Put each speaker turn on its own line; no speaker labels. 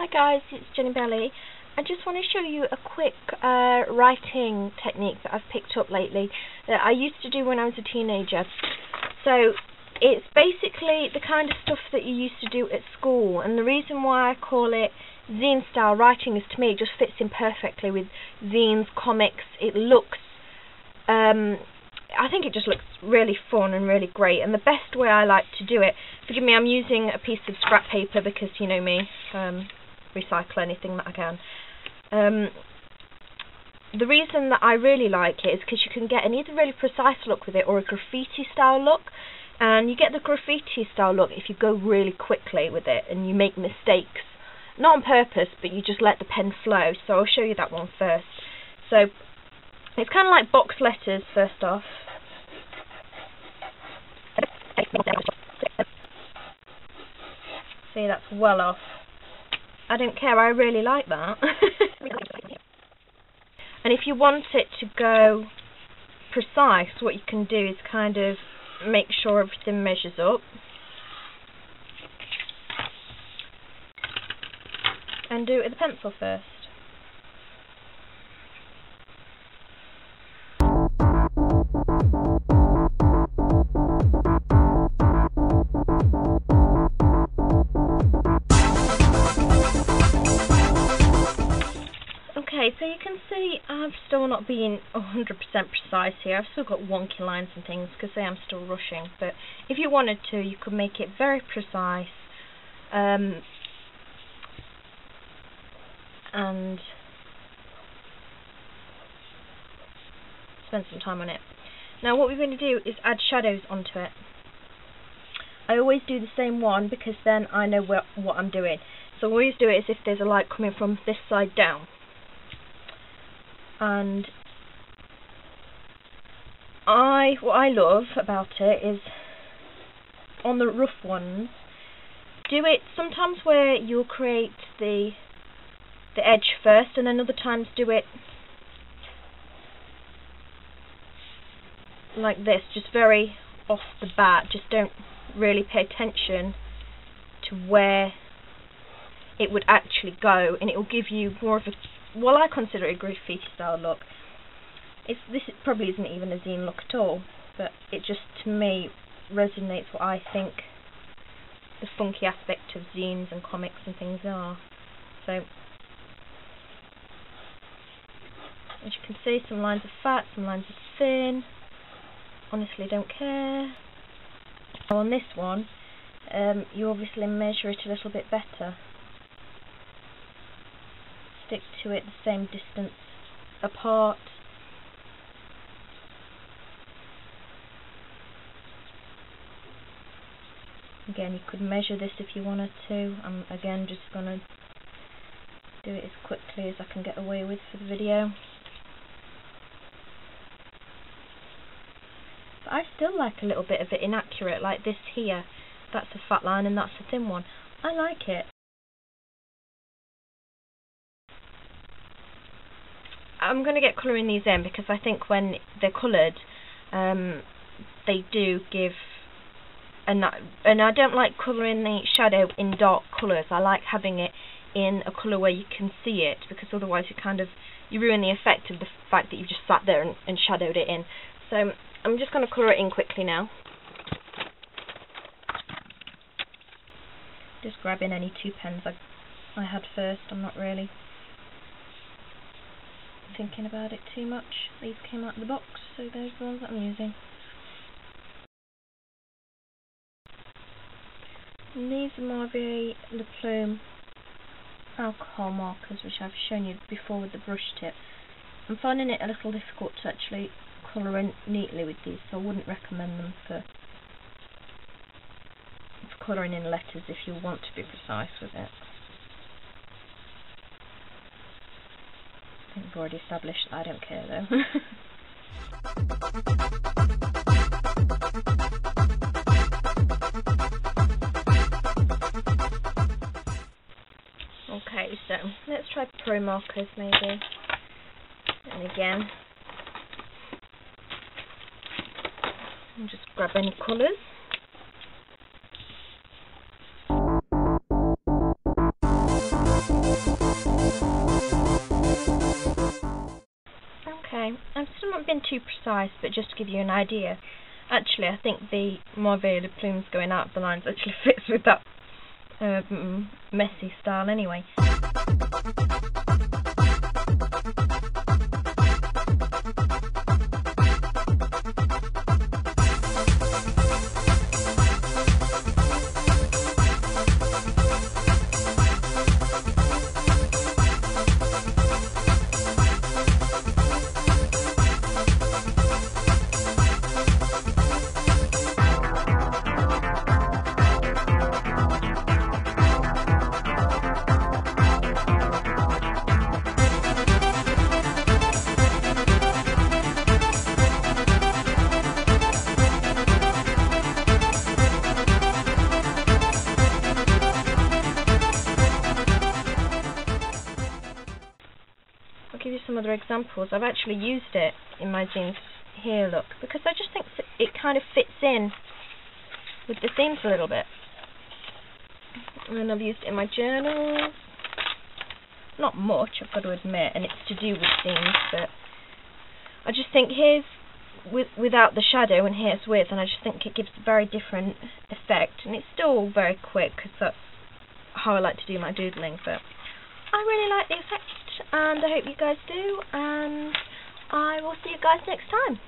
Hi guys, it's Jennibellie. I just want to show you a quick writing technique that I've picked up lately that I used to do when I was a teenager. So it's basically the kind of stuff that you used to do at school, and the reason why I call it zine-style writing is, to me, it just fits in perfectly with zines, comics. It looks I think it just looks really fun and really great, and the best way I like to do it, forgive me, I'm using a piece of scrap paper because you know me, recycle anything that I can. The reason that I really like it is because you can get an either really precise look with it or a graffiti style look, and you get the graffiti style look if you go really quickly with it and you make mistakes, not on purpose, but you just let the pen flow. So I'll show you that one first. So it's kind of like box letters first off. See, that's well off. I don't care, I really like that. And if you want it to go precise, what you can do is kind of make sure everything measures up. And do it with a pencil first. Okay, so you can see I'm still not being 100% precise here. I've still got wonky lines and things because I'm still rushing. But if you wanted to, you could make it very precise and spend some time on it. Now what we're going to do is add shadows onto it. I always do the same one because then I know what I'm doing. So I always do it as if there's a light coming from this side down. And what I love about it is, on the rough ones, do it sometimes where you'll create the edge first, and then other times do it like this, just very off the bat. Just don't really pay attention to where it would actually go, and it will give you more of a, well, I consider it a graffiti style look. This probably isn't even a zine look at all, but it just, to me, resonates what I think the funky aspect of zines and comics and things are. So, as you can see, some lines are fat, some lines are thin. Honestly, don't care. Now on this one, you obviously measure it a little bit better. Stick to it the same distance apart. Again, you could measure this if you wanted to. I'm again just going to do it as quickly as I can get away with for the video. But I still like a little bit of it inaccurate, like this here. That's a fat line and that's a thin one. I like it. I'm going to get colouring these in because I think when they're coloured, they do give, and I don't like colouring the shadow in dark colours. I like having it in a colour where you can see it, because otherwise you ruin the effect of the fact that you've just sat there and shadowed it in. So I'm just going to colour it in quickly now. Just grabbing any two pens I had first. I'm not really thinking about it too much. These came out of the box, so those are the ones that I'm using. And these are my Le Plume alcohol markers, which I've shown you before with the brush tip. I'm finding it a little difficult to actually colour in neatly with these, so I wouldn't recommend them for colouring in letters if you want to be precise with it. I think we've already established that I don't care though. Okay, so let's try pro markers maybe. And again, and just grab any colours. I've still not been too precise, but just to give you an idea. Actually, I think the more varied plumes going out of the lines actually fits with that messy style anyway. I'll give you some other examples. I've actually used it in my zines here, look, because I just think it kind of fits in with the themes a little bit. And then I've used it in my journals. Not much, I've got to admit, and it's to do with themes, but I just think here's without the shadow and here's with, and I just think it gives a very different effect, and it's still very quick because that's how I like to do my doodling, but I really like the effect, and I hope you guys do, and I will see you guys next time.